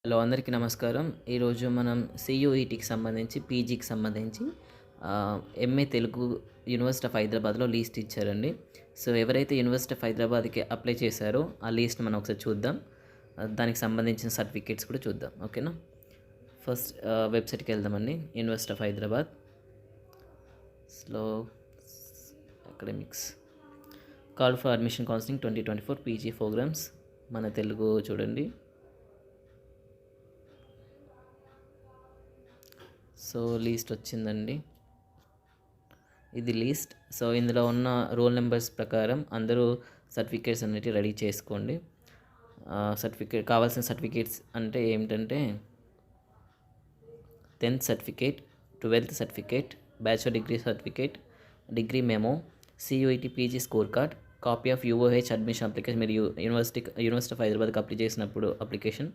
Hello అందరికీ నమస్కారం. ఈరోజు మనం సీయూఈటీకి సంబంధించి పీజీకి సంబంధించి ఎంఏ తెలుగు యూనివర్సిటీ ఆఫ్ హైదరాబాద్లో లీస్ట్ ఇచ్చారండి. సో ఎవరైతే యూనివర్సిటీ ఆఫ్ హైదరాబాద్కి అప్లై చేశారో ఆ లీస్ట్ మనం ఒకసారి చూద్దాం. దానికి సంబంధించిన సర్టిఫికేట్స్ కూడా చూద్దాం. ఓకేనా. ఫస్ట్ వెబ్సైట్కి వెళ్దామండి. University of Hyderabad slow academics call for admission counselling 2024 PG programs. మన తెలుగు చూడండి. సో లీస్ట్ వచ్చిందండి. ఇది లీస్ట్. సో ఇందులో ఉన్న రోల్ నెంబర్స్ ప్రకారం అందరూ సర్టిఫికేట్స్ అనేటివి రెడీ చేసుకోండి. కావాల్సిన సర్టిఫికేట్స్ అంటే ఏమిటంటే 10th certificate, 12th certificate, bachelor degree certificate, degree memo, CUET PG score card, copy of UOH admission application. మీరు యూనివర్సిటీ ఆఫ్ హైదరాబాద్కి అప్లై చేసినప్పుడు అప్లికేషన్,